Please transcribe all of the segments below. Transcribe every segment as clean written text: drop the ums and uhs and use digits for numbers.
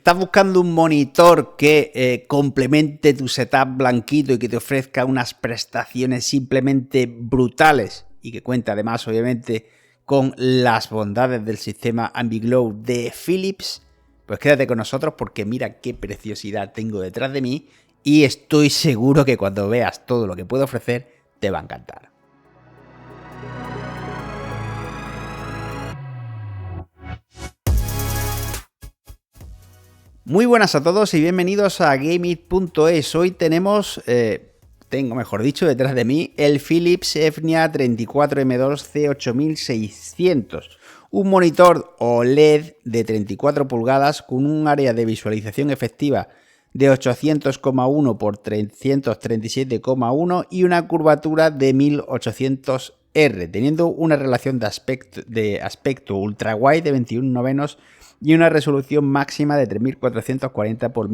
¿Estás buscando un monitor que complemente tu setup blanquito y que te ofrezca unas prestaciones simplemente brutales y que cuente además obviamente con las bondades del sistema Ambiglow de Philips? Pues quédate con nosotros porque mira qué preciosidad tengo detrás de mí y estoy seguro que cuando veas todo lo que puedo ofrecer te va a encantar. Muy buenas a todos y bienvenidos a Gameit.es. Hoy tengo detrás de mí el Philips Evnia 34M2 C8600, un monitor OLED de 34 pulgadas con un área de visualización efectiva de 800,1 por 337,1 y una curvatura de 1800R, teniendo una relación de aspecto ultra wide de 21/9 y una resolución máxima de 3440 por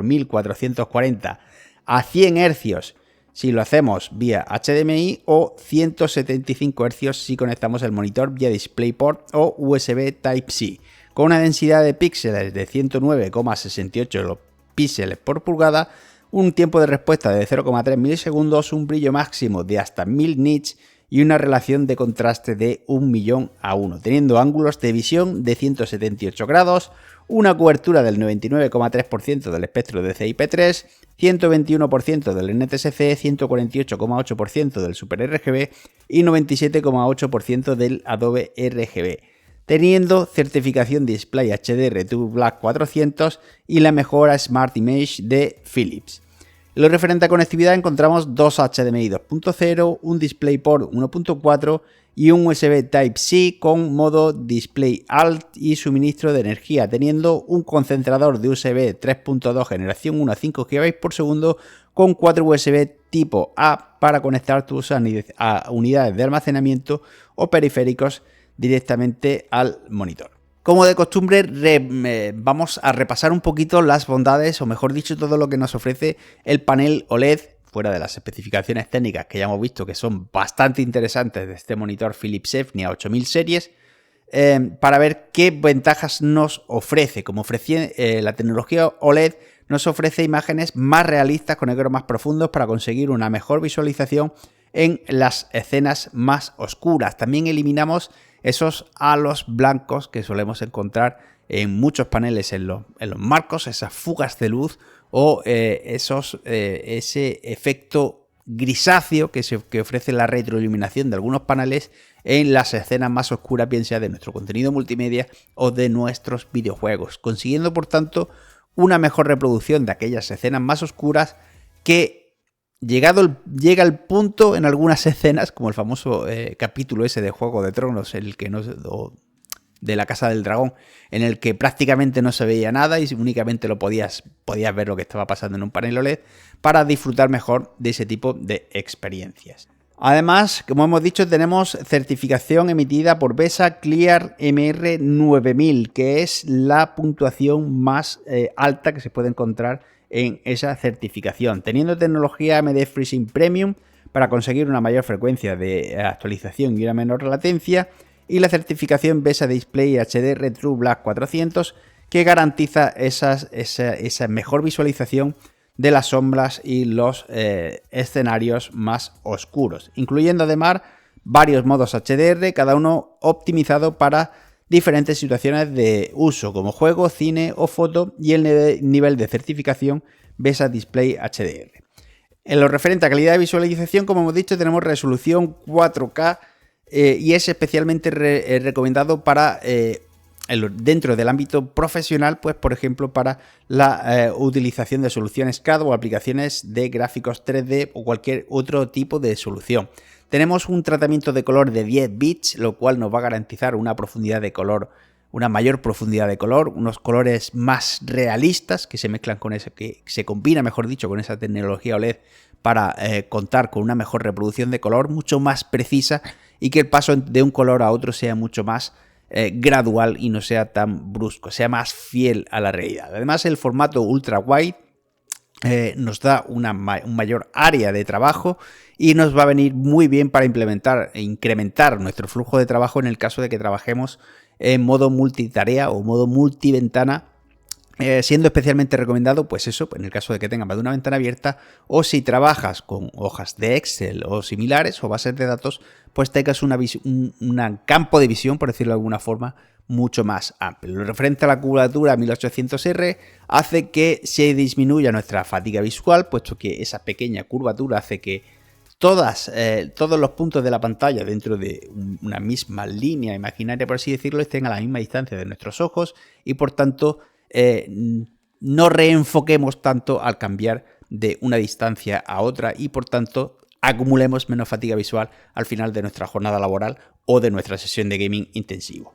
1440 a 100 Hz si lo hacemos vía HDMI o 175 Hz si conectamos el monitor vía DisplayPort o USB Type-C, con una densidad de píxeles de 109,68 píxeles por pulgada, un tiempo de respuesta de 0,3 milisegundos, un brillo máximo de hasta 1000 nits y una relación de contraste de 1.000.000:1, teniendo ángulos de visión de 178 grados, una cobertura del 99,3% del espectro de CIP3, 121% del NTSC, 148,8% del Super RGB y 97,8% del Adobe RGB, teniendo certificación Display HDR True Black 400 y la mejora Smart Image de Philips. En lo referente a conectividad encontramos dos HDMI 2.0, un DisplayPort 1.4 y un USB Type-C con modo Display Alt y suministro de energía, teniendo un concentrador de USB 3.2 generación 1 a 5 GB por segundo con 4 USB tipo A para conectar tus unidades de almacenamiento o periféricos directamente al monitor. Como de costumbre, vamos a repasar un poquito las bondades, o mejor dicho, todo lo que nos ofrece el panel OLED, fuera de las especificaciones técnicas que ya hemos visto que son bastante interesantes de este monitor Philips Evnia 8000 series, para ver qué ventajas nos ofrece. Como ofrece la tecnología OLED, nos ofrece imágenes más realistas con negros más profundos para conseguir una mejor visualización en las escenas más oscuras. También eliminamos esos halos blancos que solemos encontrar en muchos paneles en los marcos, esas fugas de luz o ese efecto grisáceo que ofrece la retroiluminación de algunos paneles en las escenas más oscuras, bien sea de nuestro contenido multimedia o de nuestros videojuegos, consiguiendo por tanto una mejor reproducción de aquellas escenas más oscuras que llega el punto en algunas escenas, como el famoso capítulo ese de Juego de Tronos, de la Casa del Dragón, en el que prácticamente no se veía nada y únicamente podías ver lo que estaba pasando en un panel OLED, para disfrutar mejor de ese tipo de experiencias. Además, como hemos dicho, tenemos certificación emitida por BESA Clear MR9000, que es la puntuación más alta que se puede encontrar en esa certificación, teniendo tecnología AMD FreeSync Premium para conseguir una mayor frecuencia de actualización y una menor latencia, y la certificación BESA Display HDR True Black 400, que garantiza esa mejor visualización de las sombras y los escenarios más oscuros, incluyendo además varios modos HDR, cada uno optimizado para diferentes situaciones de uso como juego, cine o foto, y el nivel de certificación BESA Display HDR. En lo referente a calidad de visualización, como hemos dicho, tenemos resolución 4K y es especialmente recomendado para dentro del ámbito profesional, pues por ejemplo para la utilización de soluciones CAD o aplicaciones de gráficos 3D o cualquier otro tipo de solución. Tenemos un tratamiento de color de 10 bits, lo cual nos va a garantizar una profundidad de color, una mayor profundidad de color, unos colores más realistas que se mezclan con eso, que se combina, mejor dicho, con esa tecnología OLED para contar con una mejor reproducción de color, mucho más precisa, y que el paso de un color a otro sea mucho más gradual y no sea tan brusco, sea más fiel a la realidad. Además, el formato ultra wide nos da un mayor área de trabajo y nos va a venir muy bien para implementar e incrementar nuestro flujo de trabajo en el caso de que trabajemos en modo multitarea o modo multiventana siendo especialmente recomendado, pues eso, en el caso de que tengas más de una ventana abierta, o si trabajas con hojas de Excel o similares o bases de datos, pues tengas un campo de visión, por decirlo de alguna forma, mucho más amplio. Lo referente a la curvatura 1800R hace que se disminuya nuestra fatiga visual, puesto que esa pequeña curvatura hace que todos los puntos de la pantalla dentro de una misma línea imaginaria, por así decirlo, estén a la misma distancia de nuestros ojos y por tanto no reenfoquemos tanto al cambiar de una distancia a otra y por tanto acumulemos menos fatiga visual al final de nuestra jornada laboral o de nuestra sesión de gaming intensivo.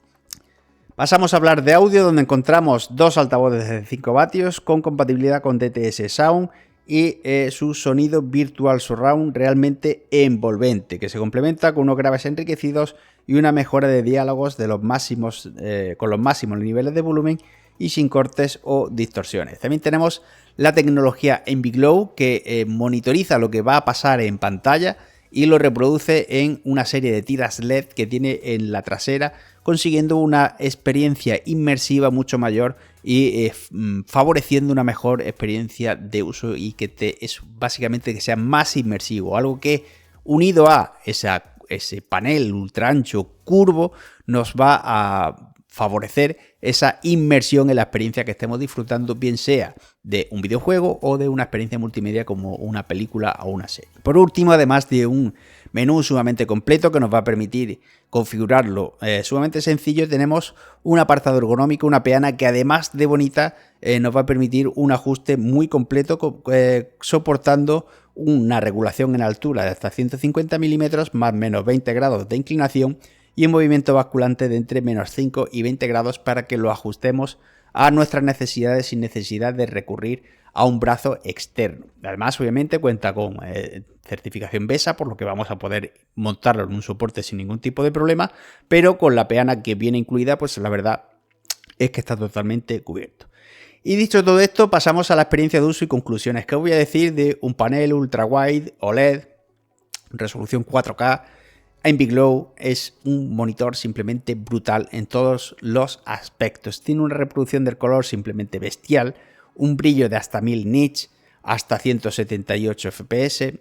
Pasamos a hablar de audio, donde encontramos dos altavoces de 5 vatios con compatibilidad con DTS Sound y su sonido Virtual Surround realmente envolvente, que se complementa con unos graves enriquecidos y una mejora de diálogos de los máximos, con los máximos niveles de volumen y sin cortes o distorsiones. También tenemos la tecnología EnviGlow, que monitoriza lo que va a pasar en pantalla y lo reproduce en una serie de tiras LED que tiene en la trasera, consiguiendo una experiencia inmersiva mucho mayor y favoreciendo una mejor experiencia de uso y que básicamente que sea más inmersivo, algo que unido a ese panel ultra ancho curvo nos va a favorecer esa inmersión en la experiencia que estemos disfrutando, bien sea de un videojuego o de una experiencia multimedia como una película o una serie. Por último, además de un menú sumamente completo que nos va a permitir configurarlo sumamente sencillo, tenemos un apartado ergonómico, una peana que además de bonita nos va a permitir un ajuste muy completo soportando una regulación en altura de hasta 150 milímetros más menos 20 grados de inclinación y un movimiento basculante de entre menos 5 y 20 grados para que lo ajustemos a nuestras necesidades sin necesidad de recurrir a un brazo externo. Además, obviamente, cuenta con certificación BESA, por lo que vamos a poder montarlo en un soporte sin ningún tipo de problema, pero con la peana que viene incluida, pues la verdad es que está totalmente cubierto. Y dicho todo esto, pasamos a la experiencia de uso y conclusiones. ¿Qué os voy a decir de un panel ultra wide OLED, resolución 4K? EnviGlow es un monitor simplemente brutal en todos los aspectos. Tiene una reproducción del color simplemente bestial, un brillo de hasta 1000 nits, hasta 178 FPS.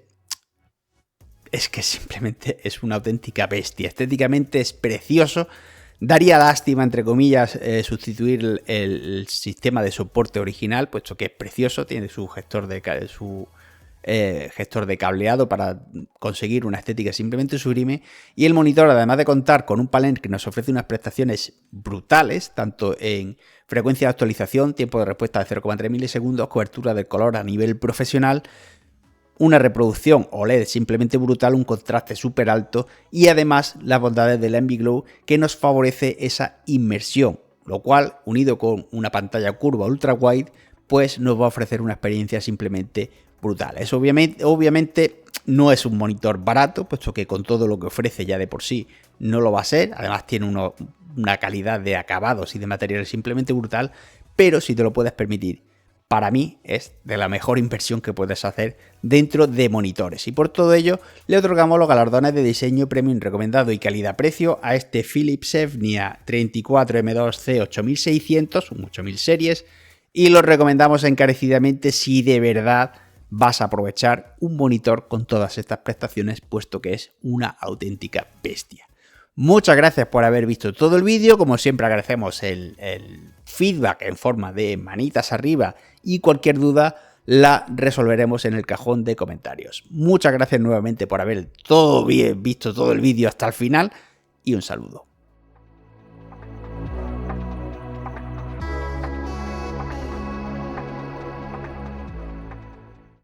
Es que simplemente es una auténtica bestia. Estéticamente es precioso. Daría lástima, entre comillas, sustituir el sistema de soporte original, puesto que es precioso, tiene su gestor de cableado para conseguir una estética simplemente sublime, y el monitor, además de contar con un panel que nos ofrece unas prestaciones brutales, tanto en frecuencia de actualización, tiempo de respuesta de 0,3 milisegundos, cobertura del color a nivel profesional, una reproducción OLED simplemente brutal, un contraste súper alto y además las bondades del EnviGlow que nos favorece esa inmersión, lo cual, unido con una pantalla curva ultra wide, pues nos va a ofrecer una experiencia simplemente brutal. Eso obviamente no es un monitor barato, puesto que con todo lo que ofrece ya de por sí no lo va a ser. Además tiene una calidad de acabados y de materiales simplemente brutal, pero si te lo puedes permitir, para mí es de la mejor inversión que puedes hacer dentro de monitores. Y por todo ello le otorgamos los galardones de diseño premium recomendado y calidad-precio a este Philips Evnia 34M2C8600, un 8000 series, y lo recomendamos encarecidamente si de verdad vas a aprovechar un monitor con todas estas prestaciones, puesto que es una auténtica bestia. Muchas gracias por haber visto todo el vídeo. Como siempre, agradecemos el feedback en forma de manitas arriba y cualquier duda la resolveremos en el cajón de comentarios. Muchas gracias nuevamente por haber visto todo el vídeo hasta el final y un saludo.